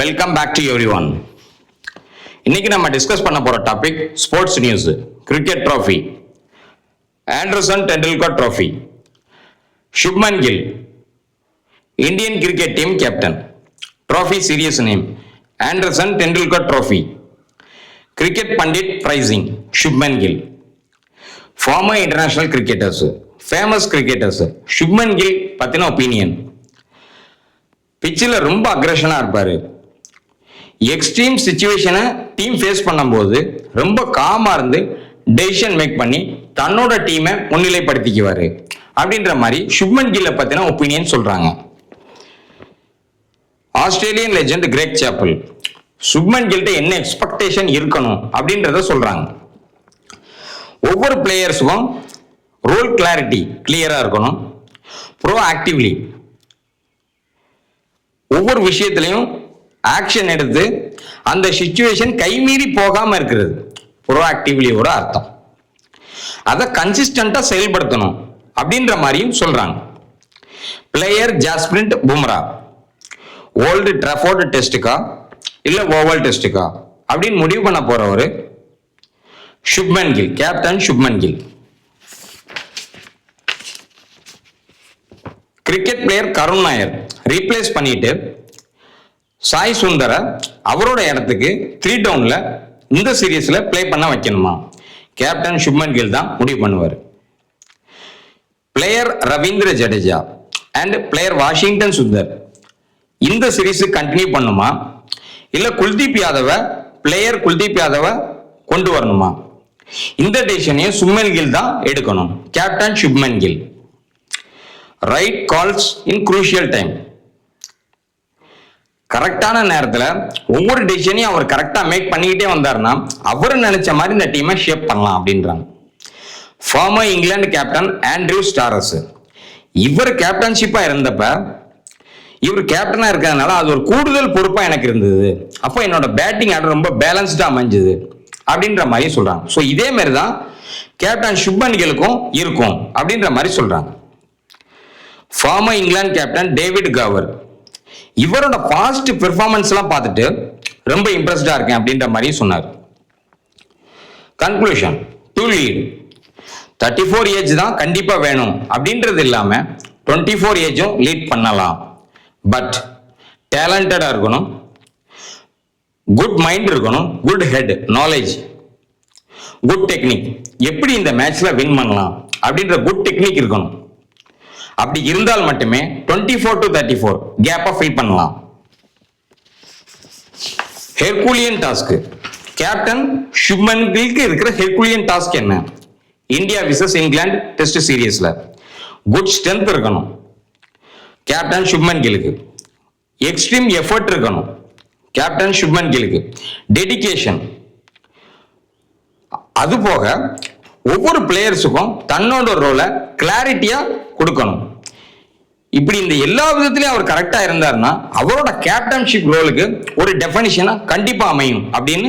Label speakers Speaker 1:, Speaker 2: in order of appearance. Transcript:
Speaker 1: Welcome back to everyone. இன்னைக்கு நம்ம discuss பண்ண போற topic sports news. Cricket trophy, Anderson Tendulkar trophy, Shubman Gill, Indian cricket team captain. Trophy series name Anderson Tendulkar trophy. Cricket pundit praising Shubman Gill. Former international cricketers, famous cricketers. Shubman Gill பத்தின opinion. பிச்சில் ரொம்ப அக்ரெஷனா இருப்பாரு. Extreme சிச்சுவேஷனை team face பண்ணும்போது ரொம்ப காமா இருந்து டெசிஷன் மேக் பண்ணி தன்னோட டீமை முன்னிலைப்படுத்திக்குவாரு அப்படின்ற மாதிரி சுப்மன் கில்ல பத்தின ஒப்பீனியன் சொல்றாங்க. Australian legend Greg Chappell Shubman கில்ட்ட என்ன எக்ஸ்பெக்டேஷன் இருக்கணும் அப்படின்றத சொல்றாங்க. ஒவ்வொரு பிளேயர்ஸுக்கும் ரோல் கிளாரிட்டி கிளியரா இருக்கணும். ப்ரோ ஆக்டிவ்லி ஒவ்வொரு விஷயத்திலையும் ஆக்ஷன் எடுத்து அந்த சிச்சுவேஷன் கைமீறி போகாம இருக்கிறது ப்ரோஆக்டிவ்லியோட அர்த்தம். அதை கன்சிஸ்டண்டா செயல்படுத்தணும் அப்படின்ற மாதிரியும் சொல்றாங்க. Player Jasprit Bumrah Old Trafford டெஸ்டுக்கா இல்ல ஓவல் டெஸ்டுக்கா அப்படின்னு முடிவு பண்ண போறவர் Shubman Gill, captain Shubman Gill. Cricket player Karun Nair replace பண்ணிட்டு சாய் சுந்தர அவரோட இடத்துக்கு 3 டவுன்ல இந்த சீரீஸ்ல பிளே பண்ண வைக்கணுமா? கேப்டன் சுப்மன் கில் தான் முடிவு பண்ணுவார். Player Ravindra Jadeja and player Washington Sundar இந்த சீரீஸ் கண்டினியூ பண்ணுமா இல்ல குல்தீப் யாதவ கொண்டு வரணுமா? இந்த டெசிஷனையும் சுப்மன் கில் தான் எடுக்கணும். Captain Shubman Gill. Right calls in crucial time. கரெக்டான நேரத்தில் ஒவ்வொரு டிசிஷனையும் அவர் கரெக்டா மேக் பண்ணிக்கிட்டே வந்தார்னா அவர் நினைச்ச மாதிரி இந்த டீமை ஷேப் பண்ணலாம் அப்படின்றாங்க. ஃபார்மர் இங்கிலாந்து கேப்டன் ஆண்ட்ரூ ஸ்டாரஸ் இவர் கேப்டன்ஷிப்பா இருந்தப்ப இவர் கேப்டனா இருக்கிறதுனால அது ஒரு கூடுதல் பொறுப்பா எனக்கு இருந்தது. அப்போ என்னோட பேட்டிங் ஆர்டர் ரொம்ப பேலன்ஸ்டா அமைஞ்சது அப்படின்ற மாதிரி சொல்றாங்க. ஸோ இதே மாதிரி தான் கேப்டன் சுப்மன் கில்லுக்கும் இருக்கும் அப்படின்ற மாதிரி சொல்றாங்க. Former England captain David Gower இவரோட பாஸ்ட் பெர்ஃபார்மன்ஸ் எல்லாம் பார்த்துட்டு ரொம்ப இம்ப்ரெஸ்டா இருக்கேன் அப்படின்ற மாதிரி சொன்னார். கன்க்ளூஷன் டு லீட் 34 ஏஜ் தான் கண்டிப்பா வேணும் அப்படின்றது இல்லாம 24 ஏஜும் லீட் பண்ணலாம். பட் டேலண்டடா இருக்கணும், குட் மைண்ட் இருக்கணும், good head knowledge, good technique. எப்படி இந்த மேட்ச்ல வின் பண்ணலாம் அப்படின்ற குட் டெக்னிக் இருக்கணும். அப்படி இருந்தால் மட்டுமே 24 to 34 கேப்பை ஃபில் பண்ணலாம். Herculean task. கேப்டன் சுப்மன் கில்க்கு இருக்கிற ஹெர்குலியன் டாஸ்க் என்ன? இந்தியா விசஸ் இங்கிலாந்து டெஸ்ட் சீரீஸ்ல குட் ஸ்ட்ரென்த் இருக்கணும் கேப்டன் சுப்மன் கில்க்கு. எக்ஸ்ட்ரீம் எஃபர்ட் இருக்கணும் கேப்டன் சுப்மன் கில்க்கு. டெடிகேஷன். அது போக ஒவ்வொரு பிளேயர்ஸுக்கும் தன்னோட ரோலை கிளாரிட்டியா கொடுக்கணும். இப்படி இந்த எல்லா விதத்திலையும் அவர் கரெக்டா இருந்தாருன்னா அவரோட கேப்டன்ஷிப் ரோலுக்கு ஒரு டெஃபினிஷனா கண்டிப்பா அமையும் அப்படின்னு